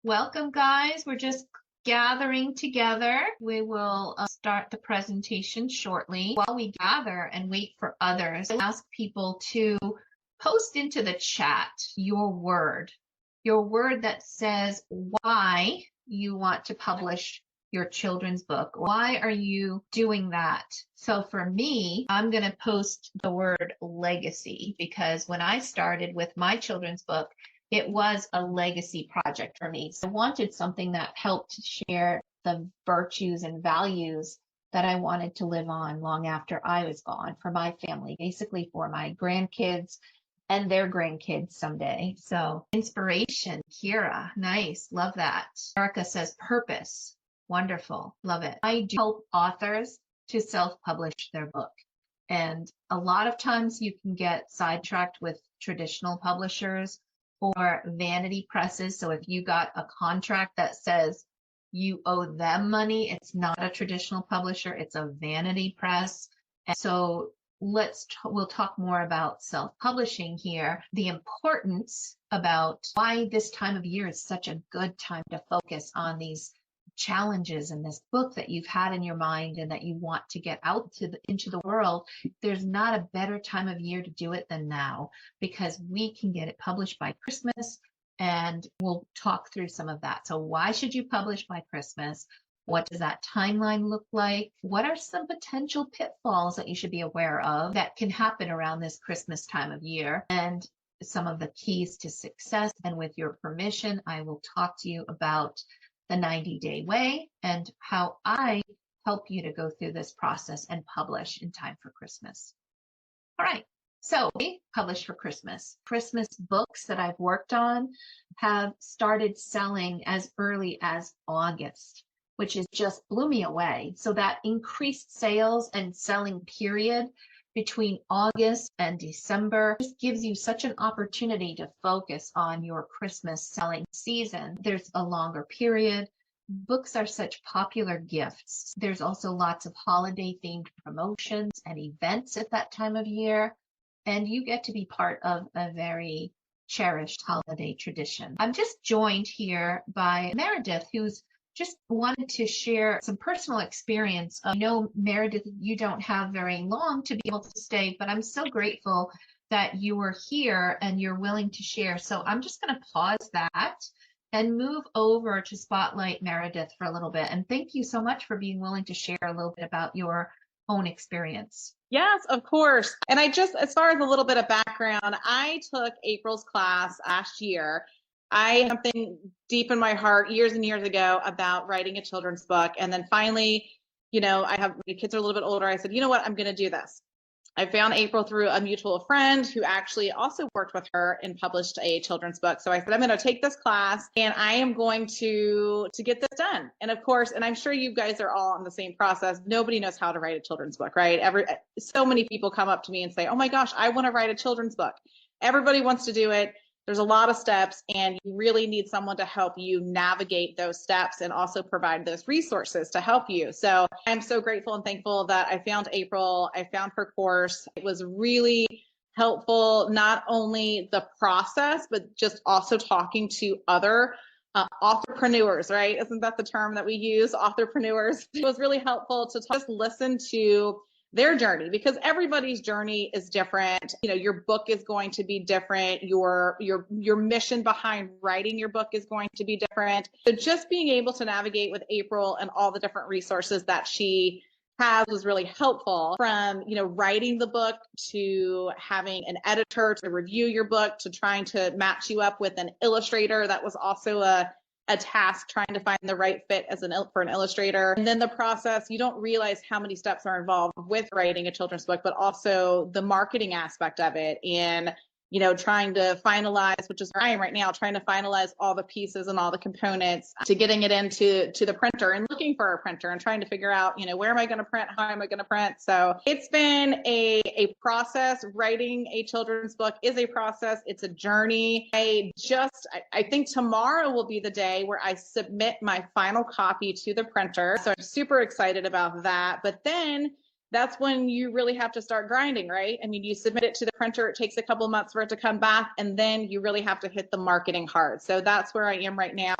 Welcome, guys. We're just gathering together. We will start the presentation shortly. While we gather and wait for others, I ask people to post into the chat your word that says why you want to publish your children's book. Why are you doing that? So for me, I'm going to post the word legacy, because when I started with my children's book, it was a legacy project for me. So I wanted something that helped share the virtues and values that I wanted to live on long after I was gone, for my family, basically for my grandkids and their grandkids someday. So inspiration, Kira, nice, love that. Erica says purpose, wonderful, love it. I do help authors to self-publish their book. And a lot of times you can get sidetracked with traditional publishers or vanity presses. So if you got a contract that says you owe them money, it's not a traditional publisher, it's a vanity press. And so we'll talk more about self-publishing here, the importance about why this time of year is such a good time to focus on these challenges in this book that you've had in your mind and that you want to get out into the world. There's not a better time of year to do it than now, because we can get it published by Christmas, and we'll talk through some of that. So why should you publish by Christmas? What does that timeline look like? What are some potential pitfalls that you should be aware of that can happen around this Christmas time of year? And some of the keys to success. And with your permission, I will talk to you about the 90-day way and how I help you to go through this process and publish in time for Christmas. All right, so we publish for Christmas. Christmas books that I've worked on have started selling as early as August, which is just blew me away. So that increased sales and selling period between August and December just gives you such an opportunity to focus on your Christmas selling season. There's a longer period. Books are such popular gifts. There's also lots of holiday themed promotions and events at that time of year, and you get to be part of a very cherished holiday tradition. I'm just joined here by Meredith, who's just wanted to share some personal experience. I know, Meredith, you don't have very long to be able to stay, but I'm so grateful that you were here and you're willing to share. So I'm just going to pause that and move over to spotlight Meredith for a little bit. And thank you so much for being willing to share a little bit about your own experience. Yes, of course. And as far as a little bit of background, I took April's class last year. I had something deep in my heart years and years ago about writing a children's book. And then finally, my kids are a little bit older. I said, you know what, I'm going to do this. I found April through a mutual friend who actually also worked with her and published a children's book. So I said, I'm going to take this class and I am going to get this done. And of course, and I'm sure you guys are all in the same process. Nobody knows how to write a children's book, right? So many people come up to me and say, oh my gosh, I want to write a children's book. Everybody wants to do it. There's a lot of steps, and you really need someone to help you navigate those steps and also provide those resources to help you. So I'm so grateful and thankful that I found April. I found her course. It was really helpful, not only the process, but just also talking to other authorpreneurs, right? Isn't that the term that we use, authorpreneurs? It was really helpful to just listen to their journey, because everybody's journey is different. Your book is going to be different. Your mission behind writing your book is going to be different. So just being able to navigate with April and all the different resources that she has was really helpful, from, writing the book to having an editor to review your book, to trying to match you up with an illustrator. That was also a task, trying to find the right fit for an illustrator. And then the process, you don't realize how many steps are involved with writing a children's book, but also the marketing aspect of it, and trying to finalize, which is where I am right now, trying to finalize all the pieces and all the components to getting it into the printer, and looking for a printer and trying to figure out, where am I going to print? How am I going to print? So it's been a process. Writing a children's book is a process. It's a journey. I think tomorrow will be the day where I submit my final copy to the printer. So I'm super excited about that. But then that's when you really have to start grinding, right? I mean, you submit it to the printer, it takes a couple of months for it to come back, and then you really have to hit the marketing hard. So that's where I am right now,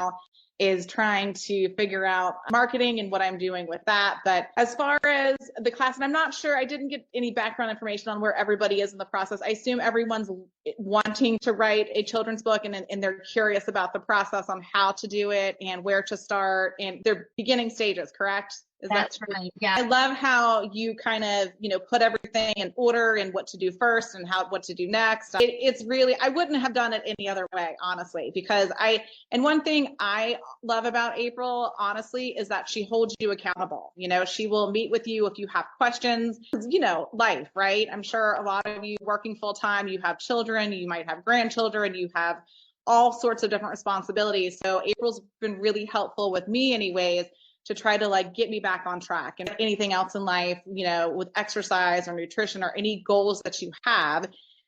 is trying to figure out marketing and what I'm doing with that. But as far as the class, and I'm not sure, I didn't get any background information on where everybody is in the process. I assume everyone's wanting to write a children's book, and they're curious about the process on how to do it and where to start, and they're beginning stages, correct? That's right. Yeah. I love how you kind of, put everything in order and what to do first and what to do next. It's really, I wouldn't have done it any other way, honestly, because and one thing I love about April, honestly, is that she holds you accountable. She will meet with you if you have questions, life, right? I'm sure a lot of you working full time, you have children, you might have grandchildren, you have all sorts of different responsibilities. So April's been really helpful with me anyways, to try to get me back on track. And anything else in life, with exercise or nutrition or any goals that you have,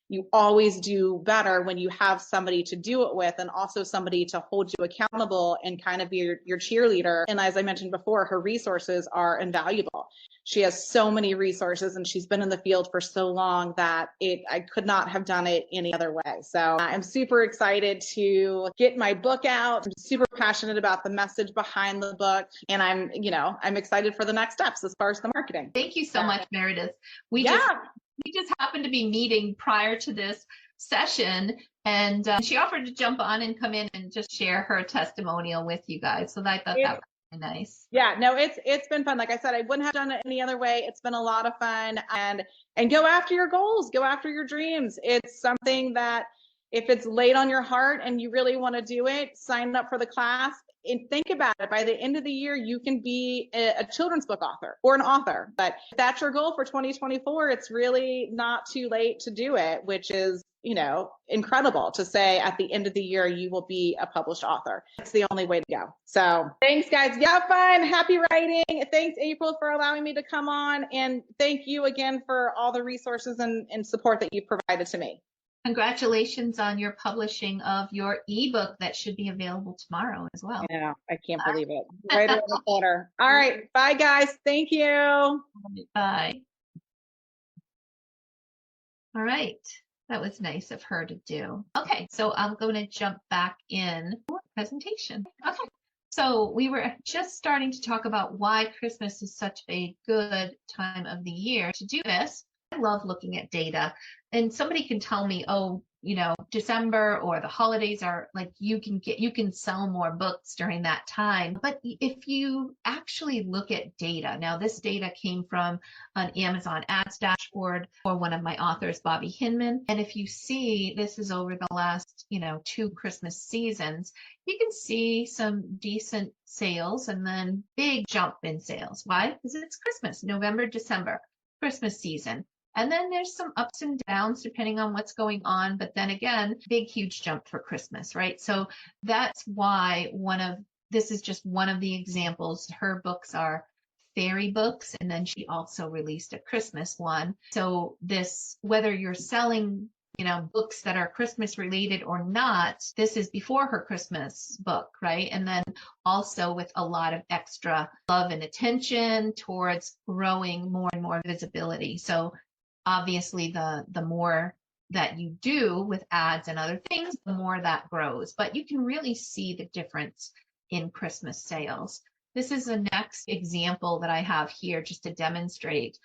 you always do better when you have somebody to do it with, and also somebody to hold you accountable and kind of be your cheerleader. And as I mentioned before, her resources are invaluable. She has so many resources, and she's been in the field for so long that I could not have done it any other way. So I'm super excited to get my book out. I'm super passionate about the message behind the book, and I'm excited for the next steps as far as the marketing. Thank you so much, Meredith. We just happened to be meeting prior to this session, and she offered to jump on and come in and just share her testimonial with you guys. So I thought that was really nice. Yeah, no, it's been fun. Like I said, I wouldn't have done it any other way. It's been a lot of fun, and go after your goals, go after your dreams. It's something that if it's laid on your heart and you really want to do it, sign up for the class. And think about it. By the end of the year, you can be a children's book author or an author. But if that's your goal for 2024, it's really not too late to do it, which is, incredible to say at the end of the year, you will be a published author. It's the only way to go. So thanks, guys. Yeah, fun. Happy writing. Thanks, April, for allowing me to come on. And thank you again for all the resources and support that you provided to me. Congratulations on your publishing of your ebook that should be available tomorrow as well. Yeah, I can't believe it. Right around the corner. All right. Bye, guys. Thank you. Bye. All right. That was nice of her to do. Okay, so I'm going to jump back in for presentation. Okay. So we were just starting to talk about why Christmas is such a good time of the year to do this. I love looking at data, and somebody can tell me, oh, December or the holidays are like, you can sell more books during that time. But if you actually look at data, now this data came from an Amazon ads dashboard for one of my authors, Bobby Hinman. And if you see, this is over the last, 2 Christmas seasons, you can see some decent sales and then big jump in sales. Why? Because it's Christmas, November, December, Christmas season. And then there's some ups and downs depending on what's going on. But then again, big, huge jump for Christmas, right? So that's why this is just one of the examples. Her books are fairy books. And then she also released a Christmas one. So whether you're selling, books that are Christmas related or not, this is before her Christmas book, right? And then also with a lot of extra love and attention towards growing more and more visibility. So obviously, the more that you do with ads and other things, the more that grows. But you can really see the difference in Christmas sales. This is the next example that I have here just to demonstrate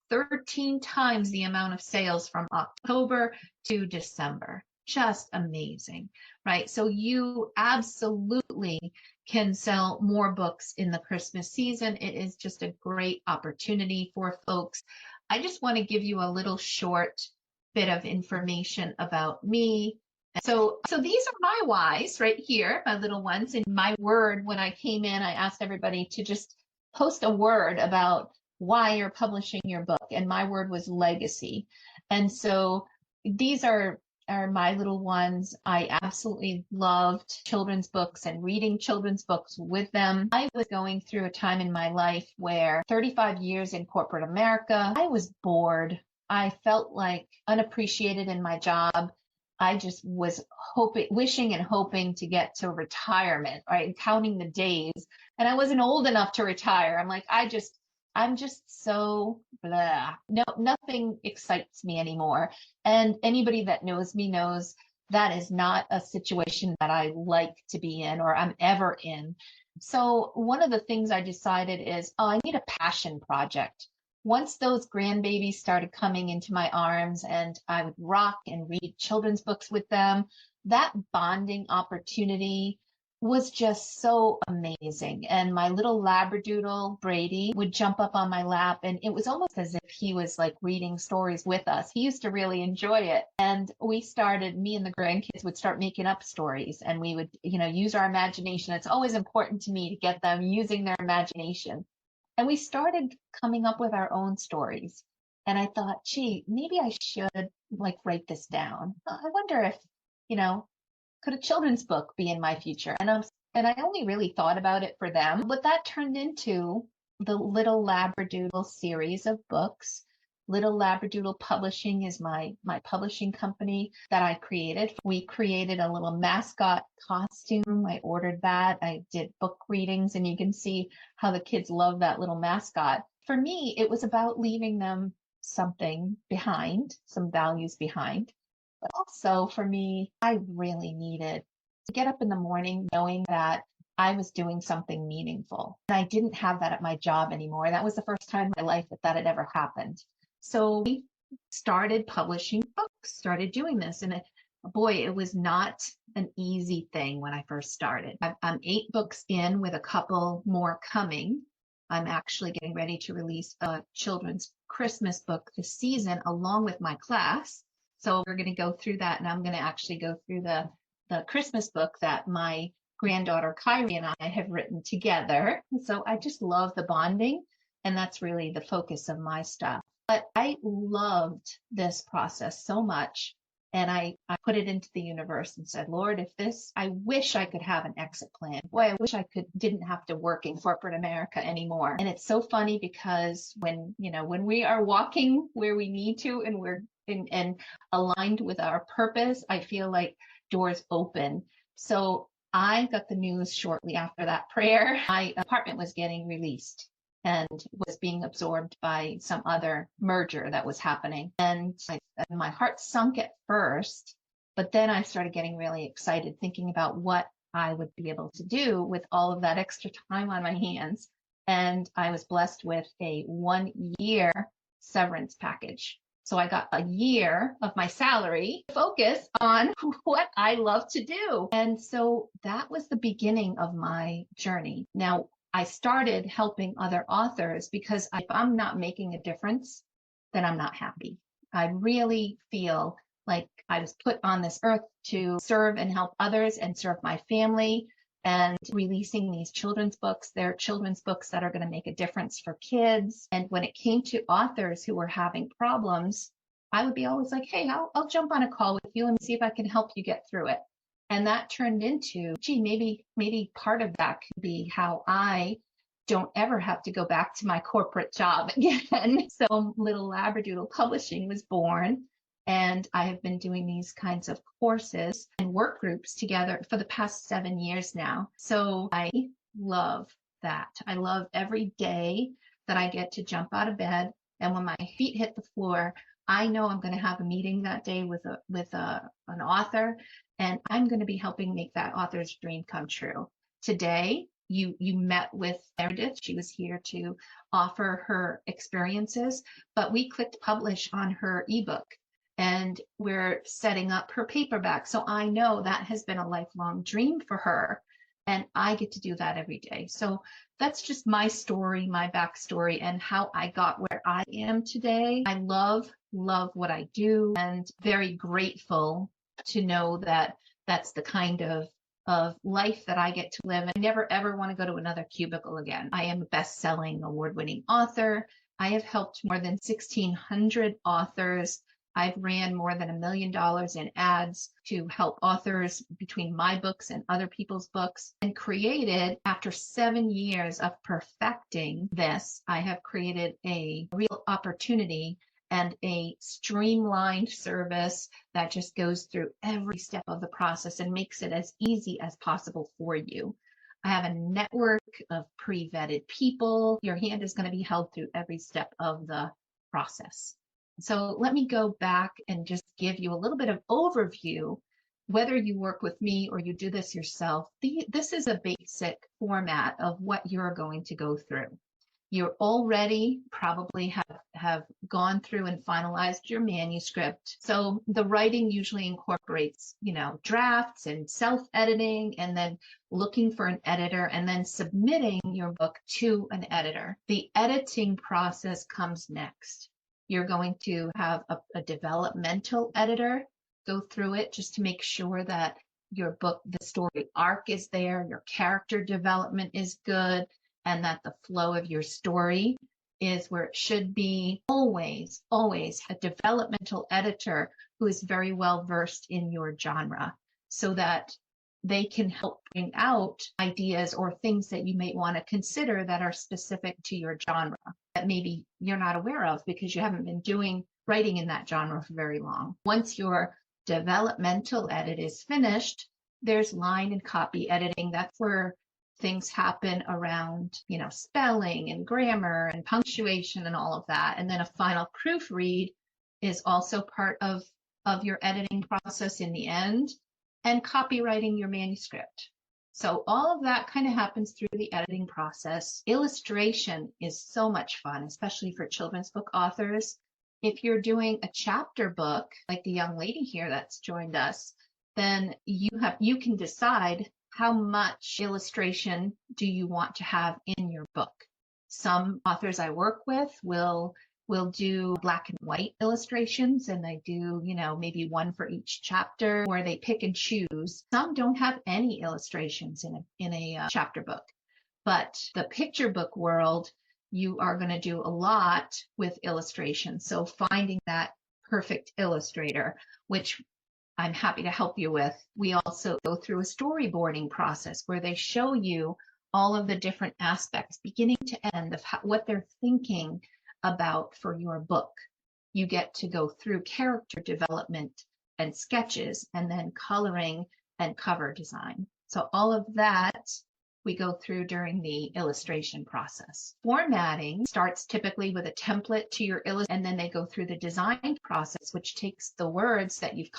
13 times the amount of sales from October to December. Just amazing, right? So you absolutely can sell more books in the Christmas season. It is just a great opportunity for folks. I just want to give you a little short bit of information about me. So these are my whys right here, my little ones. And my word, when I came in, I asked everybody to just post a word about why you're publishing your book. And my word was legacy. And so these are my little ones. I absolutely loved children's books and reading children's books with them. I was going through a time in my life where 35 years in corporate America, I was bored. I felt like unappreciated in my job. I just was wishing and hoping to get to retirement, right? And counting the days. And I wasn't old enough to retire. I'm like, I'm just so blah. No, nothing excites me anymore. And anybody that knows me knows that is not a situation that I like to be in or I'm ever in. So one of the things I decided is, oh, I need a passion project. Once those grandbabies started coming into my arms and I would rock and read children's books with them, that bonding opportunity was just so amazing. And my little Labradoodle, Brady, would jump up on my lap, and it was almost as if he was like reading stories with us. He used to really enjoy it. And me and the grandkids would start making up stories, and we would, use our imagination. It's always important to me to get them using their imagination. And we started coming up with our own stories. And I thought, gee, maybe I should like write this down. I wonder if, you know, could a children's book be in my future? And I only really thought about it for them, but that turned into the Little Labradoodle series of books. Little Labradoodle Publishing is my publishing company that I created. We created a little mascot costume. I ordered that. I did book readings, and you can see how the kids love that little mascot. For me, it was about leaving them something behind, some values behind. But also for me, I really needed to get up in the morning knowing that I was doing something meaningful. And I didn't have that at my job anymore. That was the first time in my life that had ever happened. So we started publishing books, started doing this. And boy, it was not an easy thing when I first started. I'm 8 books in with a couple more coming. I'm actually getting ready to release a children's Christmas book this season along with my class. So we're going to go through that, and I'm going to actually go through the Christmas book that my granddaughter Kyrie and I have written together. So I just love the bonding, and that's really the focus of my stuff. But I loved this process so much, and I put it into the universe and said, Lord, I wish I could have an exit plan. Boy, I wish I didn't have to work in corporate America anymore. And it's so funny because when we are walking where we need to, and we're and aligned with our purpose, I feel like doors open. So I got the news shortly after that prayer. My apartment was getting released and was being absorbed by some other merger that was happening. And my heart sunk at first, but then I started getting really excited thinking about what I would be able to do with all of that extra time on my hands. And I was blessed with a 1-year severance package. So I got a year of my salary to focus on what I love to do. And so that was the beginning of my journey. Now, I started helping other authors because if I'm not making a difference, then I'm not happy. I really feel like I was put on this earth to serve and help others and serve my family. And releasing these children's books, they're children's books that are going to make a difference for kids. And when it came to authors who were having problems, I would be always like, hey, I'll jump on a call with you and see if I can help you get through it. And that turned into, gee, maybe part of that could be how I don't ever have to go back to my corporate job again. So Little Labradoodle Publishing was born. And I have been doing these kinds of courses and work groups together for the past 7 years now. So I love that. I love every day that I get to jump out of bed. And when my feet hit the floor, I know I'm going to have a meeting that day with an author, and I'm going to be helping make that author's dream come true. Today, you met with Meredith. She was here to offer her experiences, but we clicked publish on her ebook. And we're setting up her paperback. So I know that has been a lifelong dream for her. And I get to do that every day. So that's just my story, my backstory, and how I got where I am today. I love what I do, and very grateful to know that that's the kind of life that I get to live. I never ever want to go to another cubicle again. I am a best-selling, award-winning author. I have helped more than 1,600 authors. I've ran more than $1 million in ads to help authors between my books and other people's books, and created, after 7 years of perfecting this, I have created a real opportunity and a streamlined service that just goes through every step of the process and makes it as easy as possible for you. I have a network of pre-vetted people. Your hand is going to be held through every step of the process. So let me go back and just give you a little bit of overview. Whether you work with me or you do this yourself, this is a basic format of what you're going to go through. You already probably have gone through and finalized your manuscript. So the writing usually incorporates, drafts and self-editing, and then looking for an editor, and then submitting your book to an editor. The editing process comes next. You're going to have a developmental editor go through it just to make sure that your book, the story arc is there, your character development is good, and that the flow of your story is where it should be. Always, always a developmental editor who is very well versed in your genre, so that they can help bring out ideas or things that you may want to consider that are specific to your genre that maybe you're not aware of because you haven't been writing in that genre for very long. Once your developmental edit is finished, there's line and copy editing. That's where things happen around, spelling and grammar and punctuation and all of that. And then a final proofread is also part of your editing process in the end, and copywriting your manuscript. So all of that kind of happens through the editing process. Illustration is so much fun, especially for children's book authors. If you're doing a chapter book, like the young lady here that's joined us, then you can decide how much illustration do you want to have in your book. Some authors I work with will do black and white illustrations, and they do, maybe one for each chapter, or they pick and choose. Some don't have any illustrations in a chapter book, but the picture book world, you are going to do a lot with illustration. So finding that perfect illustrator, which I'm happy to help you with. We also go through a storyboarding process where they show you all of the different aspects, beginning to end, of what they're thinking about for your book. You get to go through character development and sketches, and then coloring and cover design. So all of that we go through during the illustration process. Formatting starts typically with a template to your illustration, and then they go through the design process, which takes the words that you've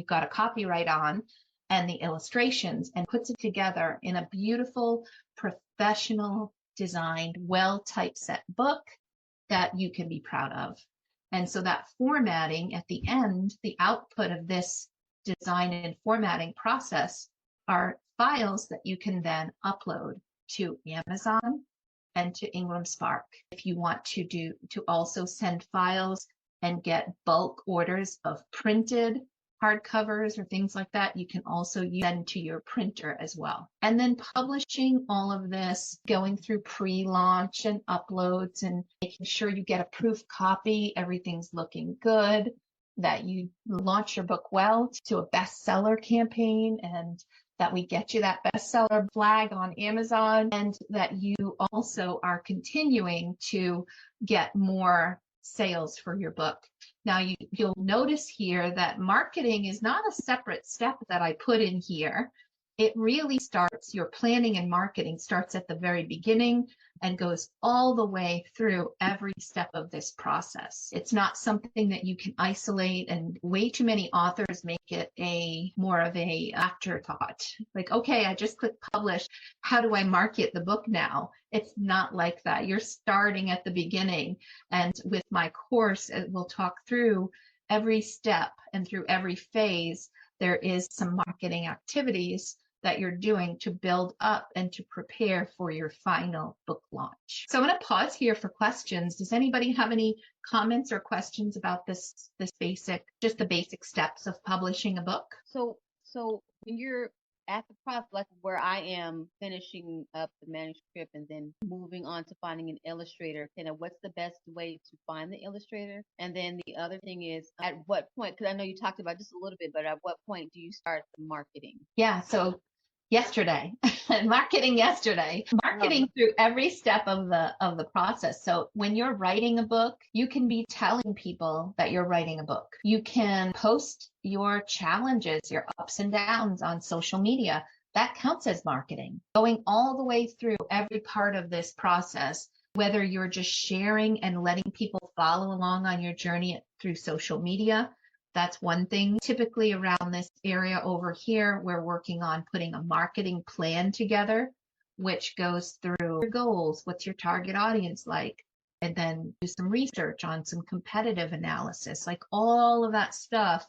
got a copyright on and the illustrations, and puts it together in a beautiful, professional designed, well typeset book that you can be proud of. And so that formatting at the end, the output of this design and formatting process are files that you can then upload to Amazon and to Ingram Spark. If you want to also send files and get bulk orders of printed hardcovers or things like that, you can also send to your printer as well. And then publishing all of this, going through pre-launch and uploads and making sure you get a proof copy, everything's looking good, that you launch your book well to a bestseller campaign, and that we get you that bestseller flag on Amazon, and that you also are continuing to get more sales for your book. Now you'll notice here that marketing is not a separate step that I put in here. It really starts, your planning and marketing starts at the very beginning and goes all the way through every step of this process. It's not something that you can isolate, and way too many authors make it more of a afterthought. Like, okay, I just click publish. How do I market the book now? It's not like that. You're starting at the beginning. And with my course, we'll talk through every step, and through every phase, there is some marketing activities that you're doing to build up and to prepare for your final book launch. So I'm going to pause here for questions. Does anybody have any comments or questions about just the basic steps of publishing a book? So when you're at the process, like where I am finishing up the manuscript and then moving on to finding an illustrator, what's the best way to find the illustrator? And then the other thing is, at what point, because I know you talked about just a little bit, but at what point do you start the marketing? Yeah, so yesterday, marketing through every step of the process. So when you're writing a book, you can be telling people that you're writing a book. You can post your challenges, your ups and downs on social media. that counts as marketing. Going all the way through every part of this process, whether you're just sharing and letting people follow along on your journey through social media, that's one thing. Typically around this area over here, we're working on putting a marketing plan together, which goes through your goals, what's your target audience like, and then do some research on some competitive analysis. Like all of that stuff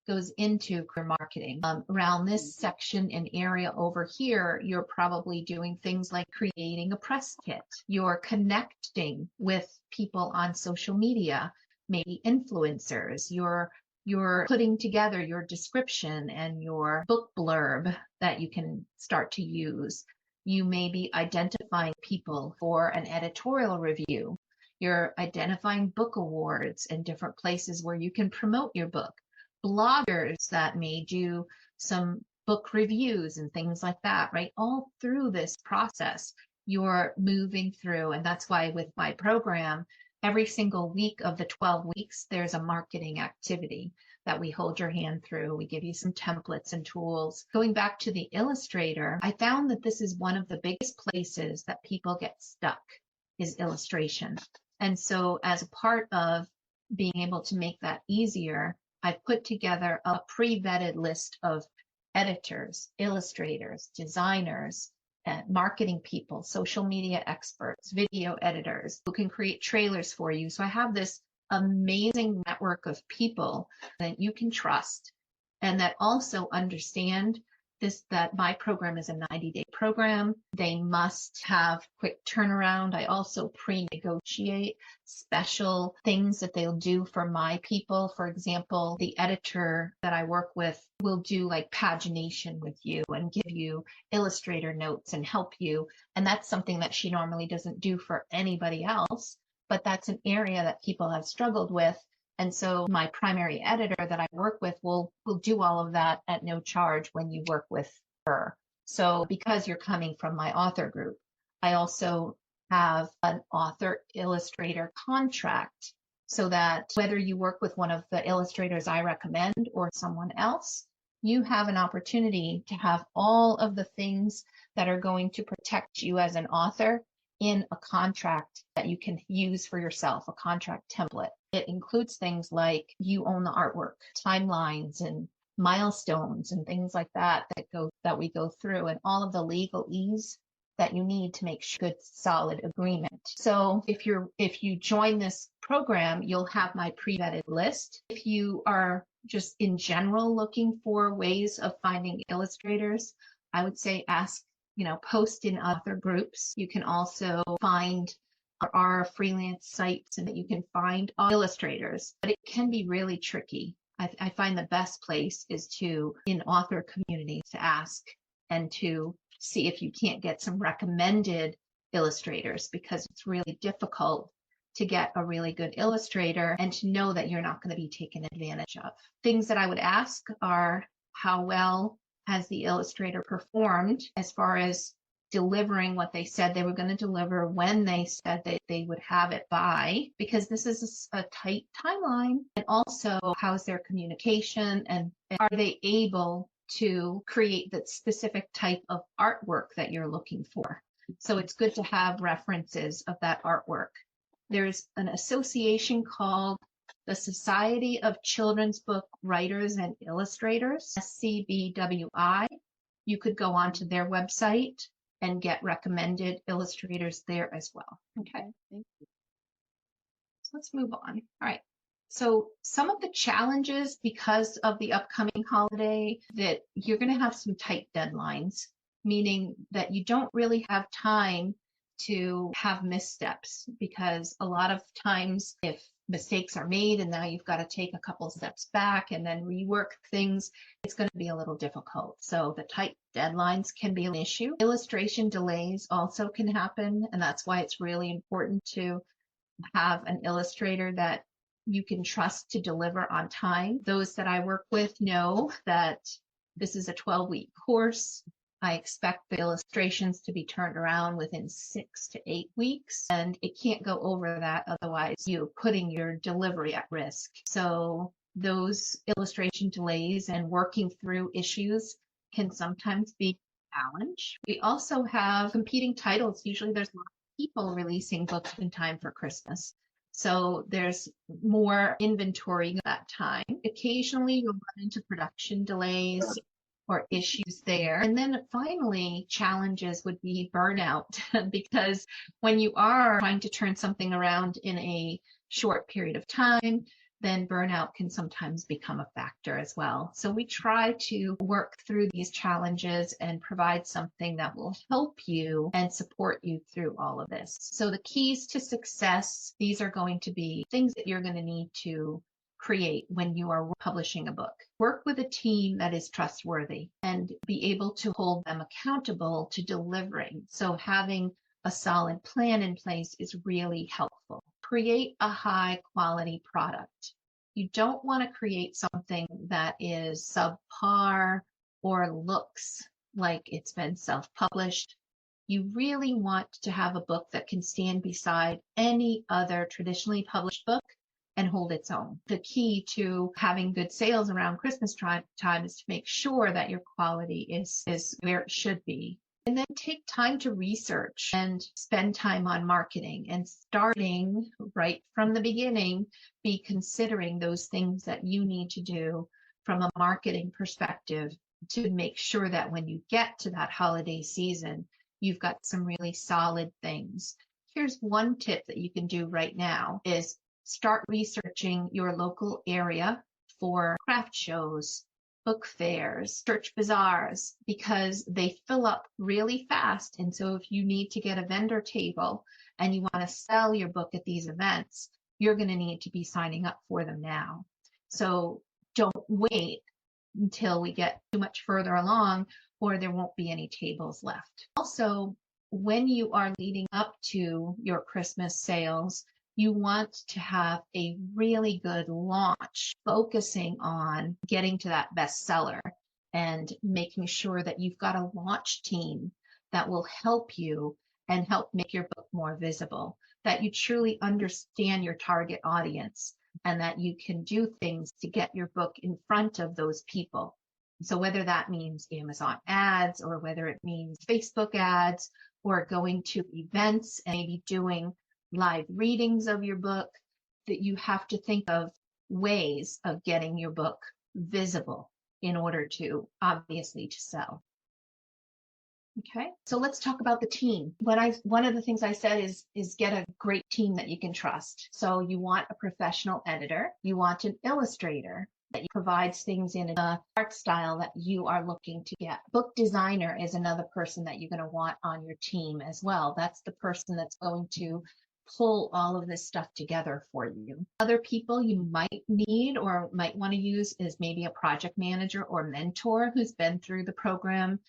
goes into career marketing. Around this section and area over here, you're probably doing things like creating a press kit. You're connecting with people on social media, maybe influencers. You're putting together your description and your book blurb that you can start to use. You may be identifying people for an editorial review. You're identifying book awards and different places where you can promote your book. Bloggers that may do some book reviews and things like that, right? All through this process, you're moving through. And that's why with my program, every single week of the 12 weeks, there's a marketing activity that we hold your hand through. We give you some templates and tools. Going back to the illustrator, I found that this is one of the biggest places that people get stuck is illustration. And so as a part of being able to make that easier, I've put together a pre-vetted list of editors, illustrators, designers, marketing people, social media experts, video editors who can create trailers for you. So I have this amazing network of people that you can trust and that also understand this, that my program is a 90-day program. They must have quick turnaround. I also pre-negotiate special things that they'll do for my people. For example, the editor that I work with will do like pagination with you and give you illustrator notes and help you. And that's something that she normally doesn't do for anybody else, but that's an area that people have struggled with. And so my primary editor that I work with will do all of that at no charge when you work with her. So because you're coming from my author group, I also have an author illustrator contract so that whether you work with one of the illustrators I recommend or someone else, you have an opportunity to have all of the things that are going to protect you as an author in a contract that you can use for yourself, a contract template. It includes things like you own the artwork, timelines and milestones and things like that that we go through, and all of the legalese that you need to make good solid agreement. So if you join this program, you'll have my pre-vetted list. If you are just in general looking for ways of finding illustrators, I would say post in other groups. You can also find our freelance sites and that you can find illustrators, but it can be really tricky. I find the best place is in author communities to ask and to see if you can't get some recommended illustrators, because it's really difficult to get a really good illustrator and to know that you're not going to be taken advantage of. Things that I would ask are, how well has the illustrator performed as far as delivering what they said they were going to deliver when they said that they would have it by, because this is a tight timeline. And also, how's their communication, and are they able to create the specific type of artwork that you're looking for? So it's good to have references of that artwork. There's an association called the Society of Children's Book Writers and Illustrators, SCBWI. You could go onto their website and get recommended illustrators there as well. Okay. Thank you. So let's move on. All right. So some of the challenges because of the upcoming holiday, that you're going to have some tight deadlines, meaning that you don't really have time to have missteps, because a lot of times if mistakes are made and now you've got to take a couple steps back and then rework things, it's going to be a little difficult. So the tight deadlines can be an issue. Illustration delays also can happen, and that's why it's really important to have an illustrator that you can trust to deliver on time. Those that I work with know that this is a 12-week course. I expect the illustrations to be turned around within 6 to 8 weeks, and it can't go over that. Otherwise, you're putting your delivery at risk. So those illustration delays and working through issues can sometimes be challenge. We also have competing titles. Usually there's a lot of people releasing books in time for Christmas. So there's more inventory at that time. Occasionally you'll run into production delays or issues there. And then finally, challenges would be burnout because when you are trying to turn something around in a short period of time, then burnout can sometimes become a factor as well. So we try to work through these challenges and provide something that will help you and support you through all of this. So the keys to success, these are going to be things that you're going to need to create when you are publishing a book. Work with a team that is trustworthy and be able to hold them accountable to delivering. So having a solid plan in place is really helpful. Create a high quality product. You don't want to create something that is subpar or looks like it's been self-published. You really want to have a book that can stand beside any other traditionally published book and hold its own. The key to having good sales around Christmas time is to make sure that your quality is where it should be. And then take time to research and spend time on marketing, and starting right from the beginning, be considering those things that you need to do from a marketing perspective to make sure that when you get to that holiday season, you've got some really solid things. Here's one tip that you can do right now is start researching your local area for craft shows, book fairs, church bazaars, because they fill up really fast. And so if you need to get a vendor table and you want to sell your book at these events, you're going to need to be signing up for them now. So don't wait until we get too much further along, or there won't be any tables left. Also, when you are leading up to your Christmas sales, you want to have a really good launch, focusing on getting to that bestseller and making sure that you've got a launch team that will help you and help make your book more visible, that you truly understand your target audience, and that you can do things to get your book in front of those people. So whether that means Amazon ads, or whether it means Facebook ads, or going to events and maybe doing live readings of your book, that you have to think of ways of getting your book visible in order to obviously to sell. Okay, so let's talk about the team. One of the things I said is get a great team that you can trust. So you want a professional editor, you want an illustrator that provides things in an art style that you are looking to get. Book designer is another person that you're going to want on your team as well. That's the person that's going to pull all of this stuff together for you. Other people you might need or might want to use is maybe a project manager or mentor who's been through the program,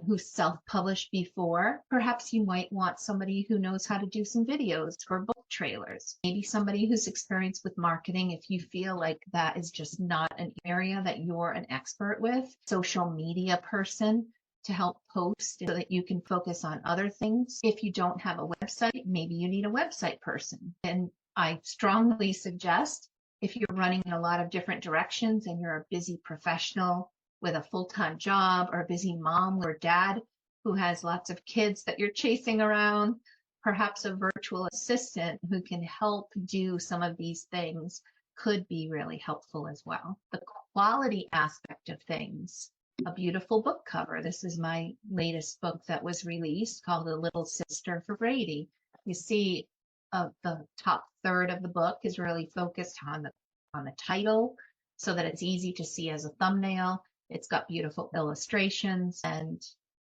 who's self-published before. Perhaps you might want somebody who knows how to do some videos for book trailers. Maybe somebody who's experienced with marketing if you feel like that is just not an area that you're an expert with. Social media person to help post so that you can focus on other things. If you don't have a website, maybe you need a website person. And I strongly suggest, if you're running in a lot of different directions and you're a busy professional with a full-time job, or a busy mom or dad who has lots of kids that you're chasing around, perhaps a virtual assistant who can help do some of these things could be really helpful as well. The quality aspect of things. A beautiful book cover. This is my latest book that was released called A Little Sister for Brady. You see the top third of the book is really focused on the title so that it's easy to see as a thumbnail. It's got beautiful illustrations, and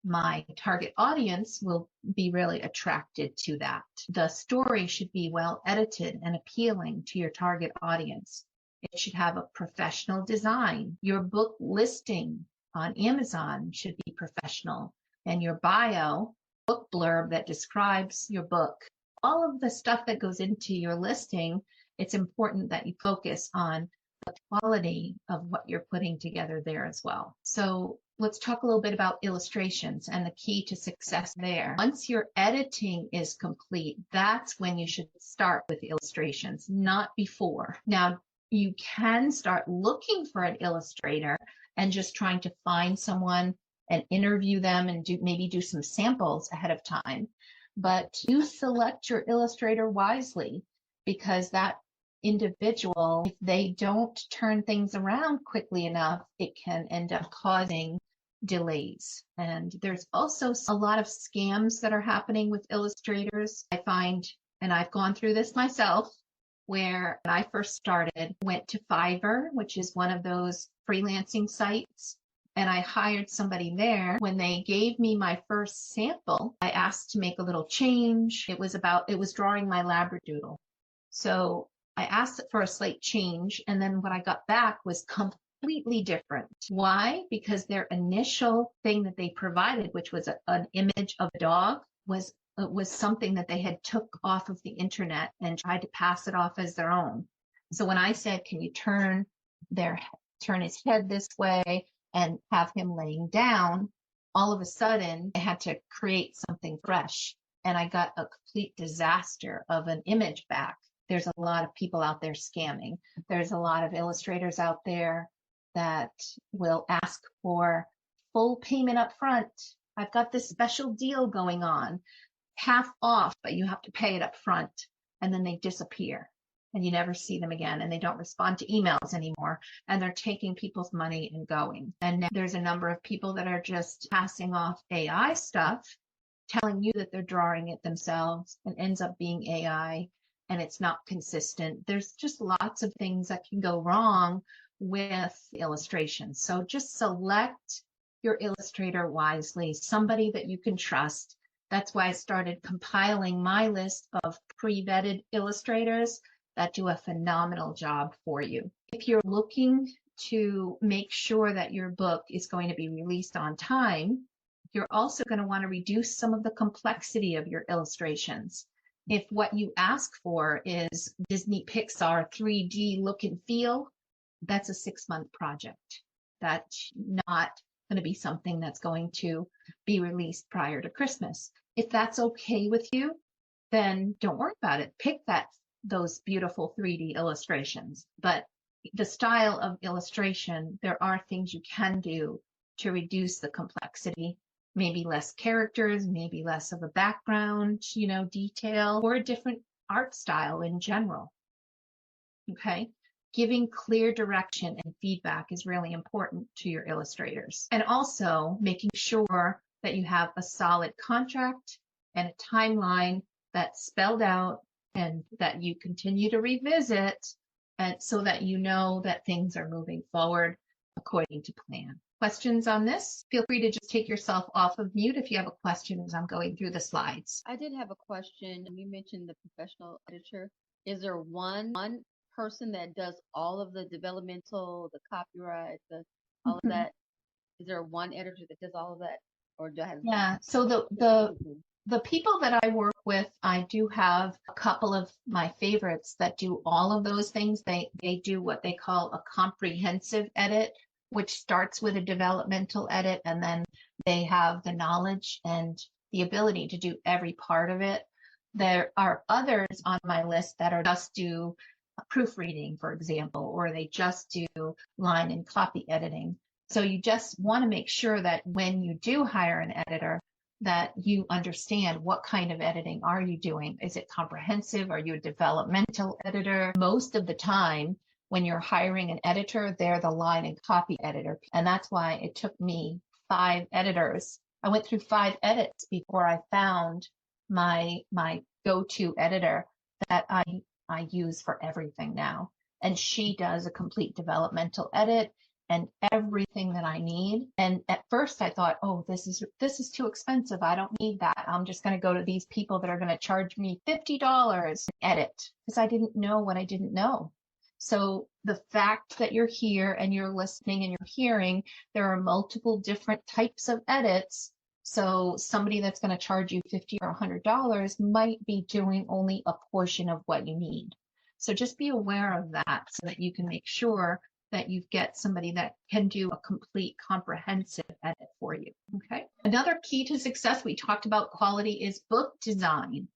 my target audience will be really attracted to that. The story should be well edited and appealing to your target audience. It should have a professional design. Your book listing on Amazon should be professional, and your bio, book blurb that describes your book, all of the stuff that goes into your listing, it's important that you focus on the quality of what you're putting together there as well. So let's talk a little bit about illustrations and the key to success there. Once your editing is complete, that's when you should start with illustrations, not before. Now, you can start looking for an illustrator and just trying to find someone and interview them and maybe do some samples ahead of time. But you select your illustrator wisely, because that individual, if they don't turn things around quickly enough, it can end up causing delays. And there's also a lot of scams that are happening with illustrators. I find, and I've gone through this myself, where when I first started, went to Fiverr, which is one of those freelancing sites, and I hired somebody there. When they gave me my first sample, I asked to make a little change. It was drawing my Labradoodle. So I asked for a slight change, and then what I got back was completely different. Why? Because their initial thing that they provided, which was an image of a dog, was something that they had took off of the internet and tried to pass it off as their own. So when I said, can you turn his head this way and have him laying down, all of a sudden I had to create something fresh, and I got a complete disaster of an image back. There's a lot of people out there scamming. There's a lot of illustrators out there that will ask for full payment up front. I've got this special deal going on, half off, but you have to pay it up front, and then they disappear and you never see them again, and they don't respond to emails anymore, and they're taking people's money and going. And now there's a number of people that are just passing off AI stuff, telling you that they're drawing it themselves, and ends up being AI, and it's not consistent. There's just lots of things that can go wrong with illustrations. So just select your illustrator wisely, somebody that you can trust. That's why I started compiling my list of pre-vetted illustrators that do a phenomenal job for you. If you're looking to make sure that your book is going to be released on time, you're also going to want to reduce some of the complexity of your illustrations. If what you ask for is Disney Pixar 3D look and feel, that's a 6-month project. That's not going to be something that's going to be released prior to Christmas. If that's okay with you, then don't worry about it. Pick those beautiful 3D illustrations. But the style of illustration, there are things you can do to reduce the complexity. Maybe less characters, maybe less of a background, detail, or a different art style in general. Okay? Giving clear direction and feedback is really important to your illustrators. And also making sure that you have a solid contract and a timeline that's spelled out and that you continue to revisit, and so that you know that things are moving forward according to plan. Questions on this? Feel free to just take yourself off of mute if you have a question as I'm going through the slides. I did have a question. You mentioned the professional editor. Is there one person that does all of the developmental, the copyright, all of that? Is there one editor that does all of that, or do I have? Yeah. So the people that I work with, I do have a couple of my favorites that do all of those things. They do what they call a comprehensive edit, which starts with a developmental edit, and then they have the knowledge and the ability to do every part of it. There are others on my list that are just do proofreading, for example, or they just do line and copy editing. So you just want to make sure that when you do hire an editor, that you understand what kind of editing are you doing. Is it comprehensive? Are you a developmental editor? Most of the time, when you're hiring an editor, they're the line and copy editor. And that's why it took me 5 editors. I went through 5 edits before I found my go-to editor that I use for everything now. And she does a complete developmental edit and everything that I need. And at first I thought, oh, this is too expensive. I don't need that. I'm just going to go to these people that are going to charge me $50 to edit, because I didn't know what I didn't know. So the fact that you're here and you're listening and you're hearing, there are multiple different types of edits. So somebody that's going to charge you $50 or $100 might be doing only a portion of what you need. So just be aware of that so that you can make sure that you get somebody that can do a complete comprehensive edit for you. Okay. Another key to success, we talked about quality, is book design.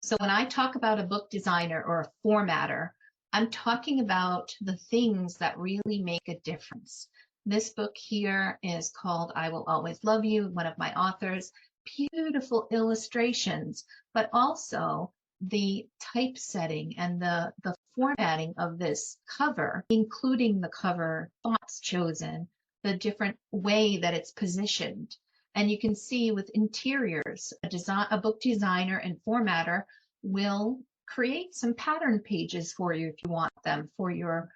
So when I talk about a book designer or a formatter, I'm talking about the things that really make a difference. This book here is called I Will Always Love You, one of my authors. Beautiful illustrations, but also the typesetting and the formatting of this cover, including the cover fonts chosen, the different way that it's positioned. And you can see with interiors, a book designer and formatter will create some pattern pages for you if you want them for your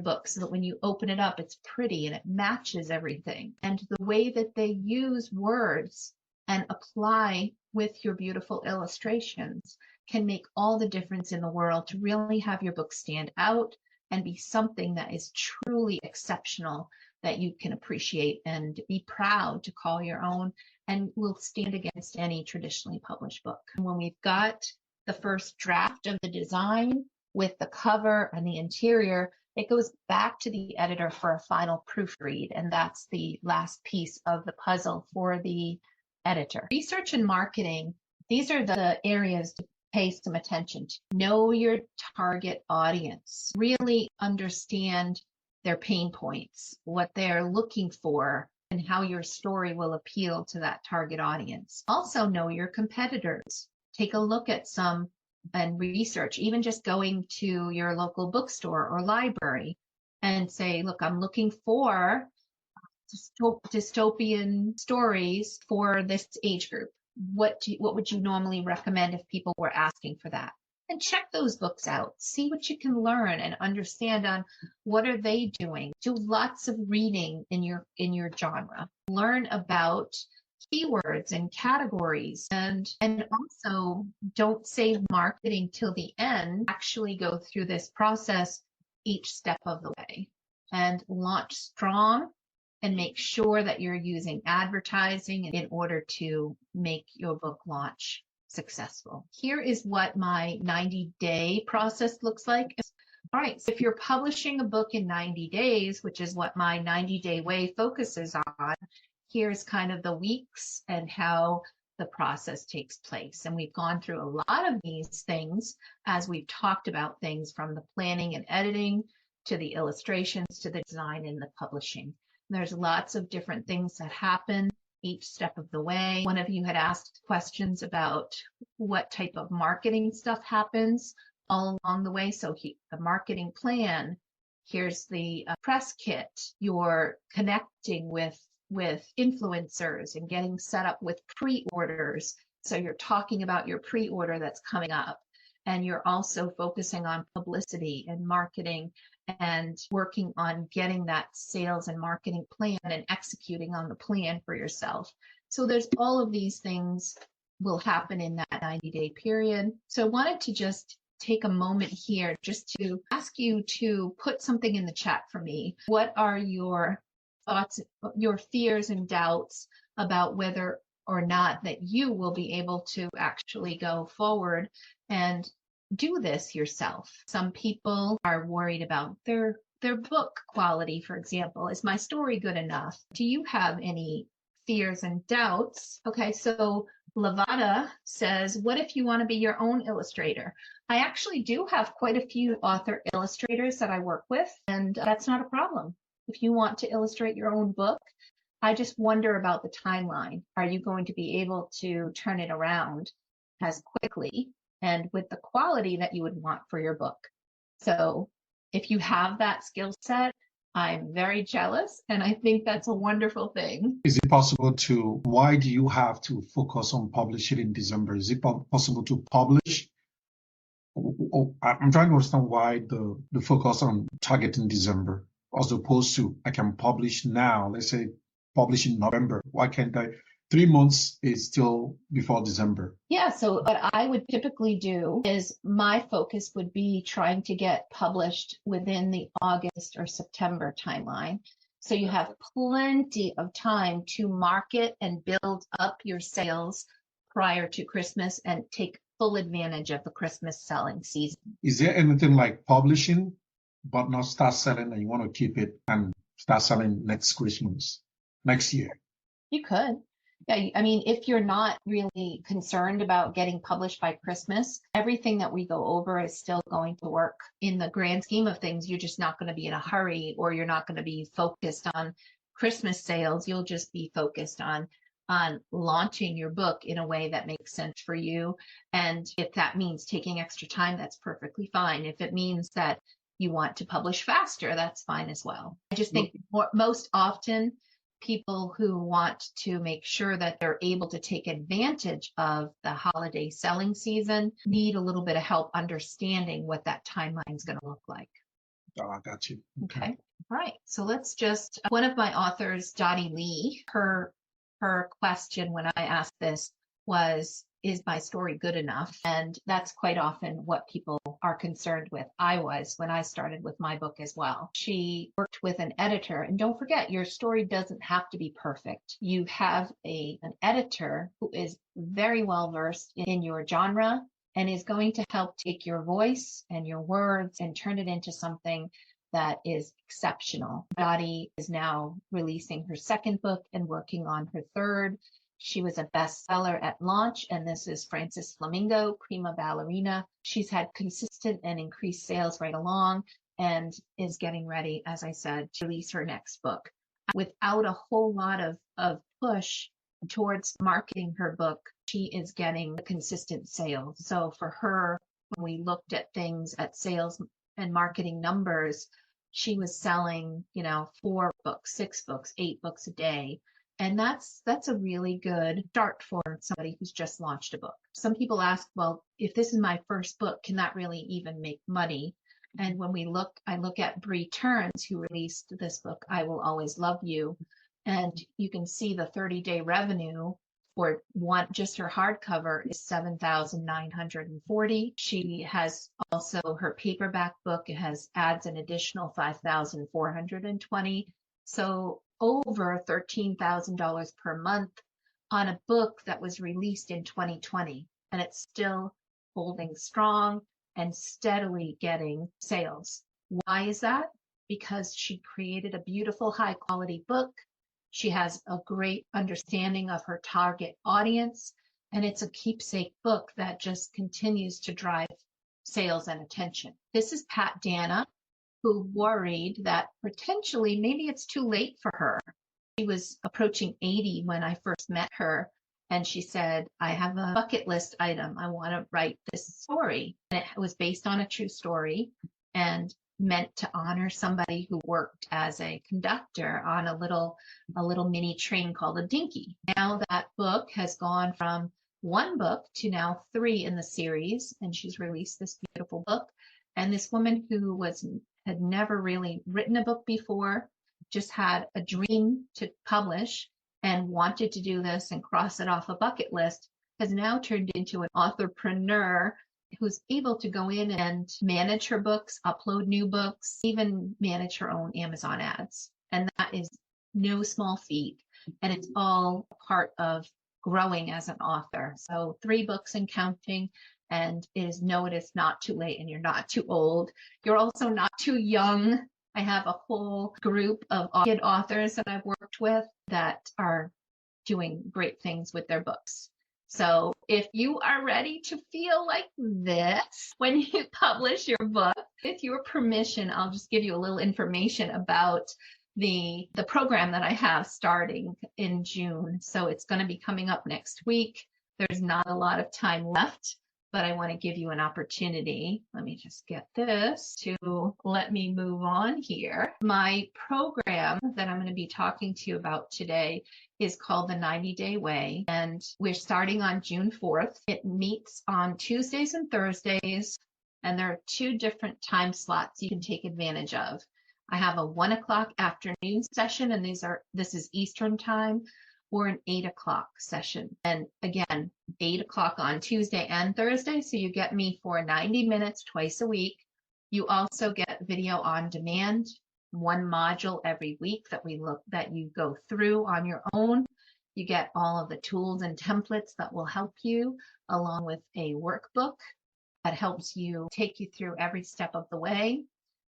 book, so that when you open it up, it's pretty and it matches everything. And the way that they use words and apply with your beautiful illustrations can make all the difference in the world to really have your book stand out and be something that is truly exceptional, that you can appreciate and be proud to call your own, and will stand against any traditionally published book. And when we've got the first draft of the design with the cover and the interior, it goes back to the editor for a final proofread, and that's the last piece of the puzzle for the editor. Research and marketing, these are the areas to pay some attention to. Know your target audience. Really understand their pain points, what they're looking for, and how your story will appeal to that target audience. Also know your competitors. Take a look at some and research, even just going to your local bookstore or library and say, look, I'm looking for dystopian stories for this age group. What would you normally recommend if people were asking for that? And check those books out. See what you can learn and understand on what are they doing. Do lots of reading in your genre. Learn about keywords and categories, and also don't save marketing till the end. Actually go through this process each step of the way and launch strong, and make sure that you're using advertising in order to make your book launch successful. Here is what my 90-day process looks like. All right, so if you're publishing a book in 90 days, which is what my 90-day way focuses on, here's kind of the weeks and how the process takes place. And we've gone through a lot of these things as we've talked about things from the planning and editing to the illustrations to the design and the publishing. There's lots of different things that happen each step of the way. One of you had asked questions about what type of marketing stuff happens all along the way. So the marketing plan, here's the press kit, you're connecting with influencers and getting set up with pre-orders. So you're talking about your pre-order that's coming up, and you're also focusing on publicity and marketing and working on getting that sales and marketing plan and executing on the plan for yourself. So there's all of these things will happen in that 90-day period. So I wanted to just take a moment here just to ask you to put something in the chat for me. What are your thoughts, your fears and doubts about whether or not that you will be able to actually go forward and do this yourself? Some people are worried about their book quality, for example. Is my story good enough? Do you have any fears and doubts? Okay, so Lavada says, what if you want to be your own illustrator? I actually do have quite a few author illustrators that I work with, and that's not a problem. If you want to illustrate your own book, I just wonder about the timeline. Are you going to be able to turn it around as quickly and with the quality that you would want for your book? So if you have that skill set, I'm very jealous, and I think that's a wonderful thing. Is it possible to, why do you have to focus on publishing in December? Is it possible to publish? I'm trying to understand why the focus on targeting December, as opposed to I can publish now, let's say publish in November. Why can't I? 3 months is still before December. Yeah, so what I would typically do is my focus would be trying to get published within the August or September timeline. So you have plenty of time to market and build up your sales prior to Christmas and take full advantage of the Christmas selling season. Is there anything like publishing but not start selling, and you want to keep it and start selling next Christmas, next year? You could. Yeah, I mean, if you're not really concerned about getting published by Christmas, everything that we go over is still going to work. In the grand scheme of things, you're just not going to be in a hurry, or you're not going to be focused on Christmas sales. You'll just be focused on launching your book in a way that makes sense for you. And if that means taking extra time, that's perfectly fine. If it means that you want to publish faster, that's fine as well. I just think most often people who want to make sure that they're able to take advantage of the holiday selling season need a little bit of help understanding what that timeline is going to look like. Oh, I got you. Okay. All right. So let's just, one of my authors, Dottie Lee, her question when I asked this was, is my story good enough? And that's quite often what people are concerned with. I was when I started with my book as well. She worked with an editor, and don't forget, your story doesn't have to be perfect. You have an editor who is very well versed in your genre and is going to help take your voice and your words and turn it into something that is exceptional. Dottie is now releasing her second book and working on her third. She was a bestseller at launch, and this is Frances Flamingo, Prima Ballerina. She's had consistent and increased sales right along and is getting ready, as I said, to release her next book. Without a whole lot of push towards marketing her book, she is getting consistent sales. So for her, when we looked at things at sales and marketing numbers, she was selling, 4 books, 6 books, 8 books a day. And that's a really good start for somebody who's just launched a book. Some people ask, well, if this is my first book, can that really even make money? And when I look at Bree Turns, who released this book, I Will Always Love You. And you can see the 30-day revenue for just her hardcover is $7,940. She has also her paperback book. It adds an additional $5,420. So over $13,000 per month on a book that was released in 2020, and it's still holding strong and steadily getting sales. Why is that? Because she created a beautiful, high quality book. She has a great understanding of her target audience, and it's a keepsake book that just continues to drive sales and attention. This is Pat Dana, who worried that potentially maybe it's too late for her. She was approaching 80 when I first met her, and she said, I have a bucket list item. I want to write this story. And it was based on a true story and meant to honor somebody who worked as a conductor on a little mini train called a dinky. Now that book has gone from 1 book to now 3 in the series, and she's released this beautiful book. And this woman who had never really written a book before, just had a dream to publish and wanted to do this and cross it off a bucket list, has now turned into an authorpreneur who's able to go in and manage her books, upload new books, even manage her own Amazon ads. And that is no small feat. And it's all part of growing as an author. So 3 books and counting. And it is not too late, and you're not too old. You're also not too young. I have a whole group of kid authors that I've worked with that are doing great things with their books. So if you are ready to feel like this when you publish your book, with your permission, I'll just give you a little information about the program that I have starting in June. So it's going to be coming up next week. There's not a lot of time left, but I want to give you an opportunity. Let me just get this to let me move on here. My program that I'm going to be talking to you about today is called the 90-Day Way, and we're starting on June 4th. It meets on Tuesdays and Thursdays, and there are 2 different time slots you can take advantage of. I have a 1 o'clock afternoon session, and this is Eastern time, or an 8 o'clock session. And again, 8 o'clock on Tuesday and Thursday. So you get me for 90 minutes twice a week. You also get video on demand, 1 module every week that you go through on your own. You get all of the tools and templates that will help you, along with a workbook that helps you take you through every step of the way,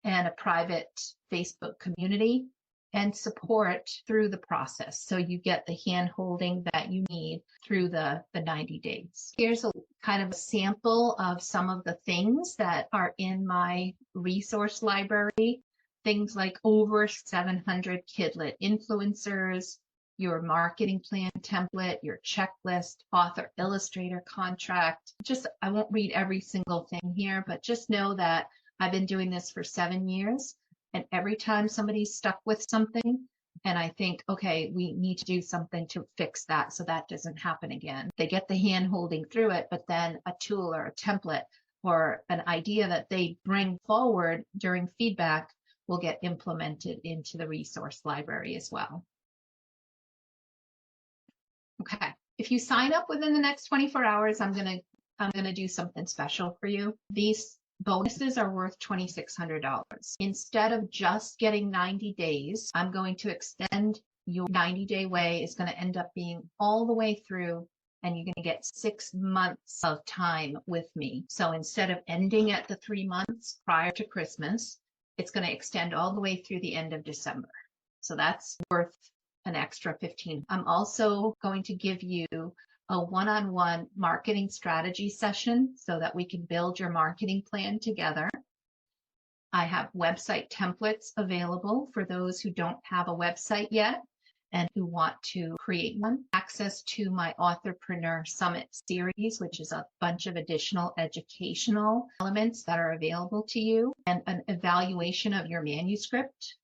and a private Facebook community and support through the process. So you get the hand holding that you need through the 90 days. Here's a kind of a sample of some of the things that are in my resource library. Things like over 700 Kidlit influencers, your marketing plan template, your checklist, author illustrator contract. I won't read every single thing here, but just know that I've been doing this for 7 years. And every time somebody's stuck with something, and I think, okay, we need to do something to fix that so that doesn't happen again. They get the hand holding through it, but then a tool or a template or an idea that they bring forward during feedback will get implemented into the resource library as well. Okay, if you sign up within the next 24 hours, I'm gonna do something special for you. These bonuses are worth $2,600. Instead of just getting 90 days, I'm going to extend your 90-day way. Is going to end up being all the way through, and you're going to get 6 months of time with me. So instead of ending at the 3 months prior to Christmas, it's going to extend all the way through the end of December. So that's worth an extra $15. I'm also going to give you a one-on-one marketing strategy session so that we can build your marketing plan together. I have website templates available for those who don't have a website yet and who want to create one. Access to my Authorpreneur Summit series, which is a bunch of additional educational elements that are available to you, and an evaluation of your manuscript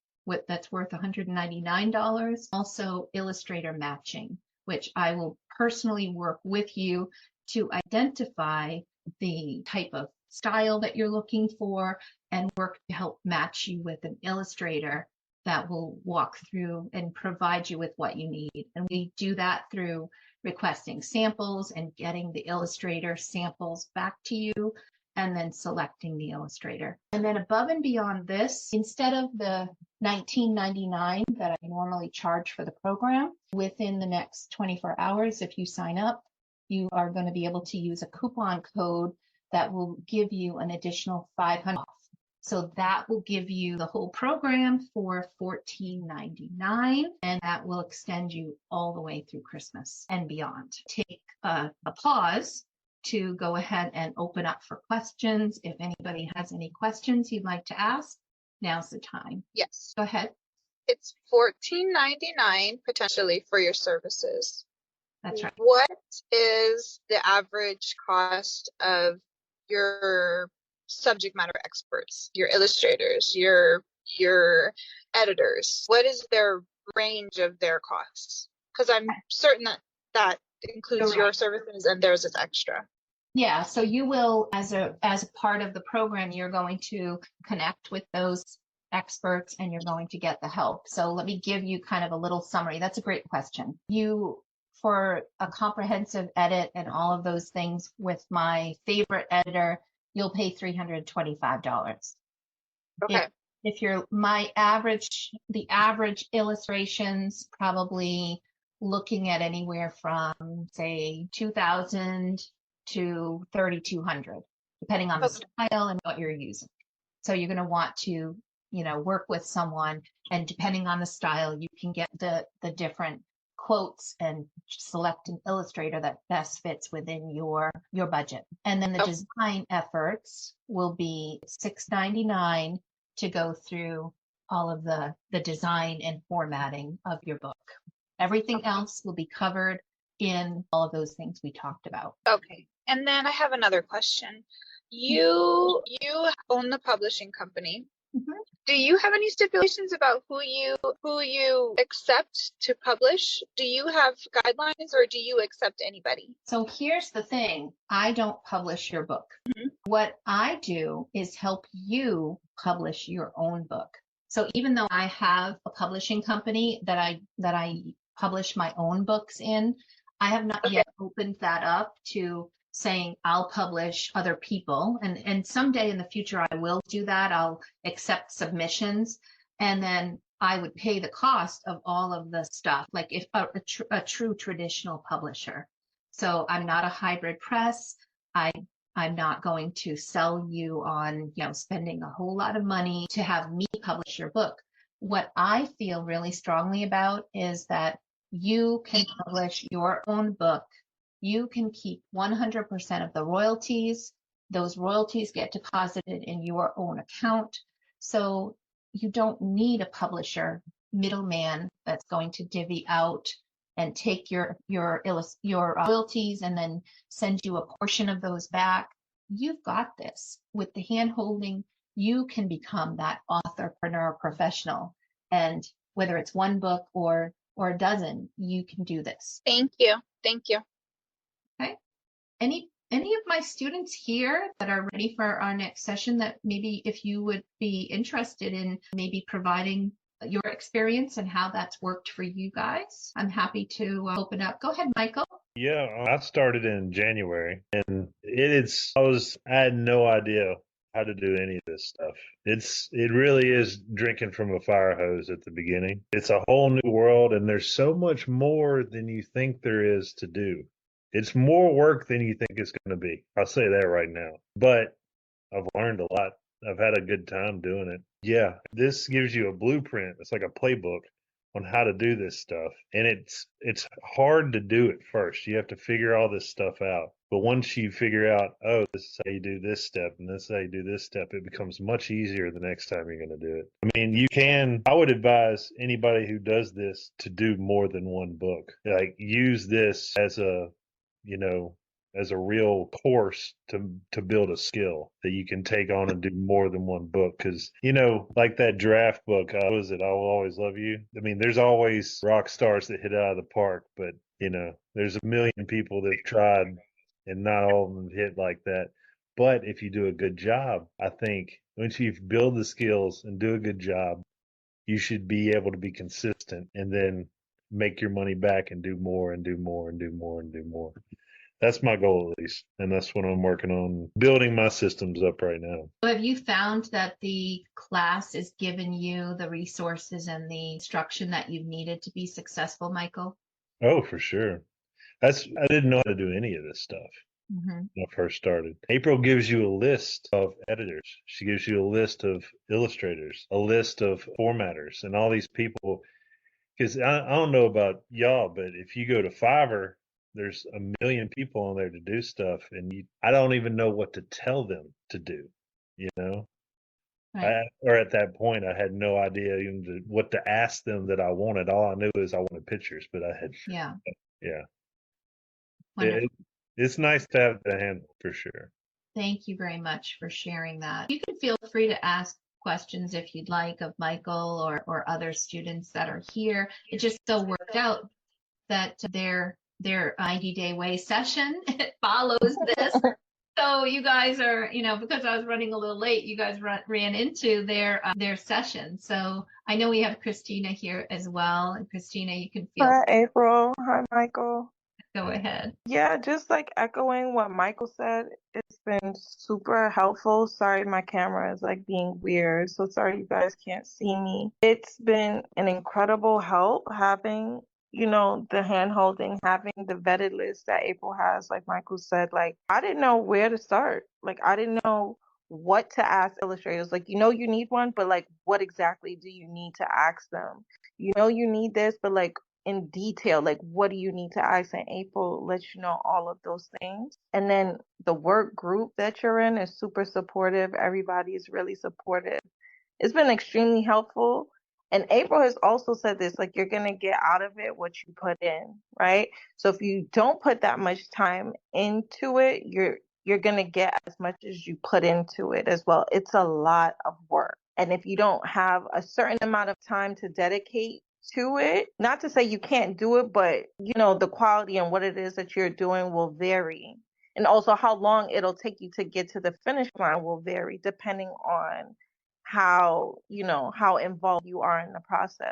that's worth $199. Also, illustrator matching, which I will personally work with you to identify the type of style that you're looking for and work to help match you with an illustrator that will walk through and provide you with what you need. And we do that through requesting samples and getting the illustrator samples back to you, and then selecting the illustrator. And then above and beyond this, instead of the $19.99 that I normally charge for the program, within the next 24 hours, if you sign up, you are going to be able to use a coupon code that will give you an additional $500 off. So that will give you the whole program for $14.99, and that will extend you all the way through Christmas and beyond. Take a pause to go ahead and open up for questions. If anybody has any questions you'd like to ask, now's the time. Yes. Go ahead. It's $14.99 potentially for your services. That's right. What is the average cost of your subject matter experts, your illustrators, your editors? What is their range of their costs? Because I'm certain that includes your services and theirs is extra. Yeah, so you will, as a part of the program, you're going to connect with those experts and you're going to get the help. So let me give you kind of a little summary. That's a great question. For a comprehensive edit and all of those things with my favorite editor, you'll pay $325. Okay. If you're the average illustrations, probably looking at anywhere from say 2,000 to 3,200, depending on the style and what you're using. So you're going to want to, work with someone, and depending on the style, you can get the different quotes and select an illustrator that best fits within your budget. And then the design efforts will be $6.99 to go through all of the design and formatting of your book. Everything else will be covered in all of those things we talked about. Okay. And then I have another question. You own the publishing company. Mm-hmm. Do you have any stipulations about who you accept to publish? Do you have guidelines, or do you accept anybody? So here's the thing. I don't publish your book. Mm-hmm. What I do is help you publish your own book. So even though I have a publishing company that I publish my own books in, I have not yet opened that up to saying I'll publish other people. And someday in the future, I will do that. I'll accept submissions, and then I would pay the cost of all of the stuff, like if a true traditional publisher. So I'm not a hybrid press. I'm not going to sell you on, spending a whole lot of money to have me publish your book. what I feel really strongly about is that you can publish your own book. You can keep 100% of the royalties. Those royalties get deposited in your own account. So you don't need a publisher middleman that's going to divvy out and take your royalties and then send you a portion of those back. You've got this. With the hand holding, you can become that authorpreneur professional. And whether it's one book or a dozen, you can do this. Thank you. Thank you. Okay. Any of my students here that are ready for our next session that maybe if you would be interested in maybe providing your experience and how that's worked for you guys, I'm happy to open up. Go ahead, Michael. Yeah, I started in January, and I had no idea how to do any of this stuff. It really is drinking from a fire hose at the beginning. It's a whole new world, and there's so much more than you think there is to do. It's more work than you think it's going to be. I'll say that right now. But I've learned a lot. I've had a good time doing it. Yeah, this gives you a blueprint. It's like a playbook on how to do this stuff. And it's hard to do it first. You have to figure all this stuff out. But once you figure out, oh, this is how you do this step and this is how you do this step, it becomes much easier the next time you're going to do it. I mean, I would advise anybody who does this to do more than one book. Like use this as as a real course to build a skill that you can take on and do more than one book. Because, like that draft book, what was it? I Will Always Love You. I mean, there's always rock stars that hit it out of the park, but, there's a million people that have tried and not all of them hit like that. But if you do a good job, I think once you build the skills and do a good job, you should be able to be consistent and then make your money back and do more and do more and do more and do more. That's my goal, at least. And that's what I'm working on, building my systems up right now. So have you found that the class is giving you the resources and the instruction that you've needed to be successful, Michael? Oh, for sure. I didn't know how to do any of this stuff when I first started. April gives you a list of editors. She gives you a list of illustrators, a list of formatters, and all these people. Because I don't know about y'all, but if you go to Fiverr, there's a million people on there to do stuff, and I don't even know what to tell them to do, Right. or at that point, I had no idea even what to ask them that I wanted. All I knew is I wanted pictures, but I had, Yeah. It, it's nice to have the handle for sure. Thank you very much for sharing that. You can feel free to ask questions if you'd like of Michael or other students that are here. It just so worked out that their 90-day way session follows this. So you guys are, because I was running a little late, you guys ran into their session. So I know we have Christina here as well. And Christina, you can feel. Hi, April. Hi, Michael. Go ahead. Yeah, just like echoing what Michael said, it's been super helpful. Sorry, my camera is like being weird. So sorry you guys can't see me. It's been an incredible help having, the hand holding, having the vetted list that April has, like Michael said. Like, I didn't know where to start. Like, I didn't know what to ask illustrators. Like, you need one, but like, what exactly do you need to ask them? You need this, but like, in detail, like what do you need to ask? And April lets you know all of those things. And then the work group that you're in is super supportive. Everybody is really supportive. It's been extremely helpful. And April has also said this, like, you're going to get out of it what you put in, right? So if you don't put that much time into it, you're going to get as much as you put into it as well. It's a lot of work. And if you don't have a certain amount of time to dedicate to it, not to say you can't do it, but the quality and what it is that you're doing will vary. And also how long it'll take you to get to the finish line will vary depending on how involved you are in the process.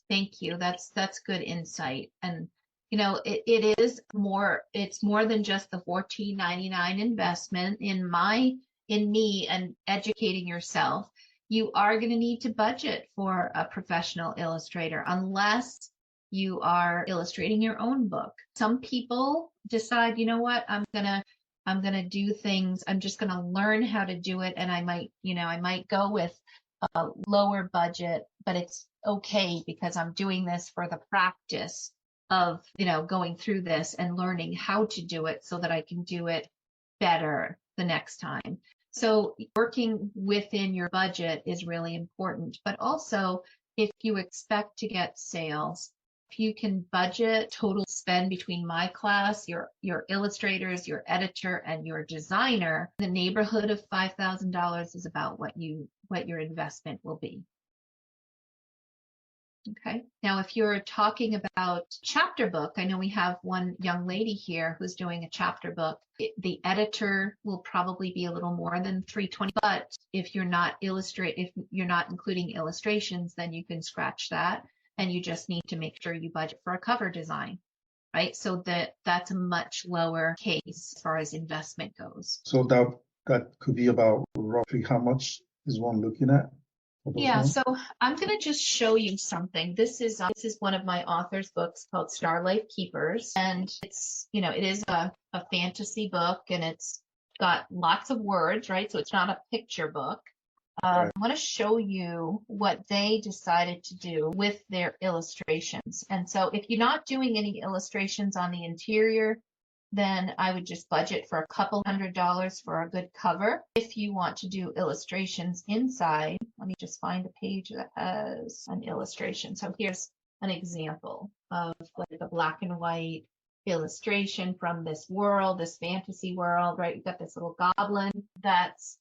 Thank you. That's good insight. And it's more than just the $14.99 investment in me and educating yourself. You are going to need to budget for a professional illustrator unless you are illustrating your own book. Some people decide, I'm going to do things. I'm just going to learn how to do it. And I might go with a lower budget, but it's okay because I'm doing this for the practice of, going through this and learning how to do it so that I can do it better the next time. So working within your budget is really important, but also if you expect to get sales, if you can budget total spend between my class, your illustrators, your editor, and your designer, the neighborhood of $5,000 is about what your investment will be. Okay. Now, if you're talking about chapter book, I know we have one young lady here who's doing a chapter book. The editor will probably be a little more than $320, but if you're not including illustrations, then you can scratch that, and you just need to make sure you budget for a cover design, right? So that's a much lower case as far as investment goes. So that could be about roughly how much is one looking at? Yeah, so I'm going to just show you something. This is one of my author's books called Starlight Keepers, and it's, it is a fantasy book, and it's got lots of words, right? So it's not a picture book. Right. I want to show you what they decided to do with their illustrations. And so if you're not doing any illustrations on the interior, then I would just budget for a couple $100 for a good cover. If you want to do illustrations inside, let me just find a page that has an illustration. So here's an example of like a black and white illustration from this world, this fantasy world, right? You've got this little goblin that's,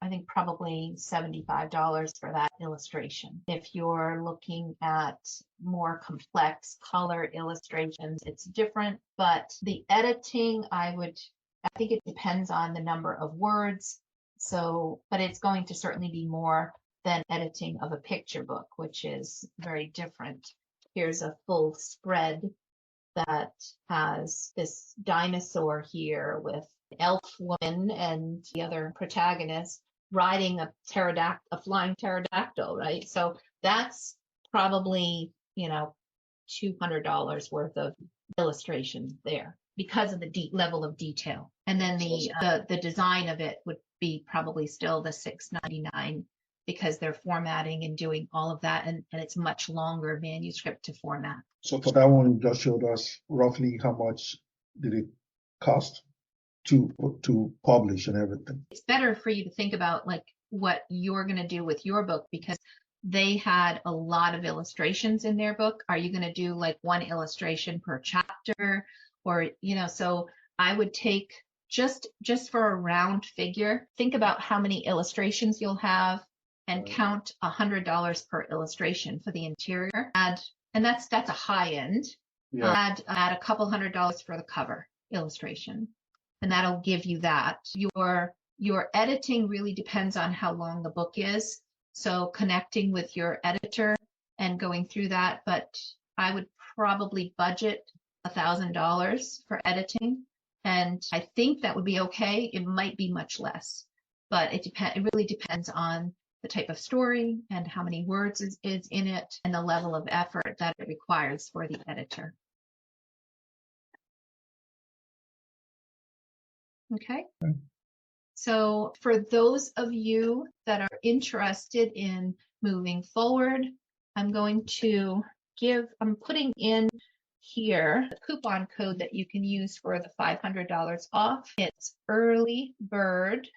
I think probably $75 for that illustration. If you're looking at more complex color illustrations, it's different, but the editing, I think it depends on the number of words. So, but it's going to certainly be more than editing of a picture book, which is very different. Here's a full spread that has this dinosaur here with elf woman and the other protagonist riding a flying pterodactyl, right? So that's probably, $200 worth of illustration there because of the deep level of detail. And then the design of it would be probably still the $6.99 because they're formatting and doing all of that, and it's much longer manuscript to format. So for that one, you just showed us roughly how much did it cost to publish and everything. It's better for you to think about like what you're going to do with your book, because they had a lot of illustrations in their book. Are you going to do like one illustration per chapter, or so I would take just for a round figure, think about how many illustrations you'll have and count $100 per illustration for the interior. And that's a high end. Yeah. Add a couple $100 for the cover illustration, and that'll give you that. Your editing really depends on how long the book is. So connecting with your editor and going through that, but I would probably budget $1,000 for editing, and I think that would be okay. It might be much less, but it really depends on the type of story and how many words is in it and the level of effort that it requires for the editor. Okay. So for those of you that are interested in moving forward, I'm putting in here the coupon code that you can use for the $500 off. It's Early Bird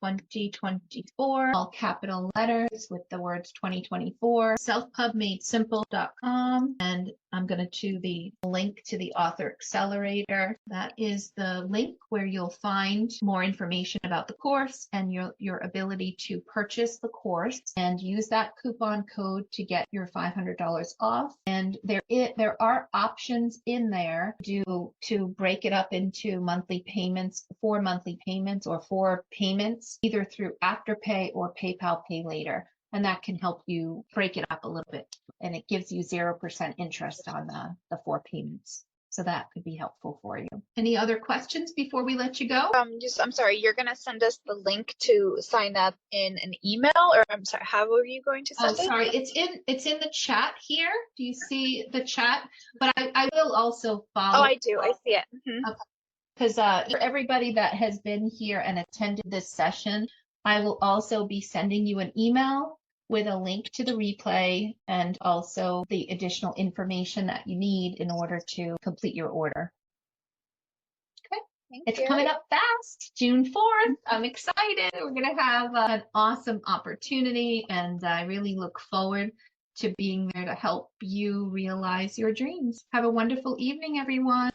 2024, all capital letters with the words 2024, selfpubmadesimple.com, and I'm going to the link to the Author Accelerator. That is the link where you'll find more information about the course and your ability to purchase the course and use that coupon code to get your $500 off. And there are options in there to break it up into monthly payments, 4 monthly payments or 4 payments, either through Afterpay or PayPal Pay Later. And that can help you break it up a little bit. And it gives you 0% interest on the 4 payments. So that could be helpful for you. Any other questions before we let you go? I'm sorry, you're going to send us the link to sign up in an email, or I'm sorry, how are you going to send it? Oh, sorry, it's in the chat here. Do you see the chat? But I will also follow. Oh, I do. I see it. Mm-hmm. Okay. Because for everybody that has been here and attended this session, I will also be sending you an email with a link to the replay and also the additional information that you need in order to complete your order. Thank It's you. coming up fast, June 4th. I'm excited. We're going to have an awesome opportunity, and I really look forward to being there to help you realize your dreams. Have a wonderful evening, everyone.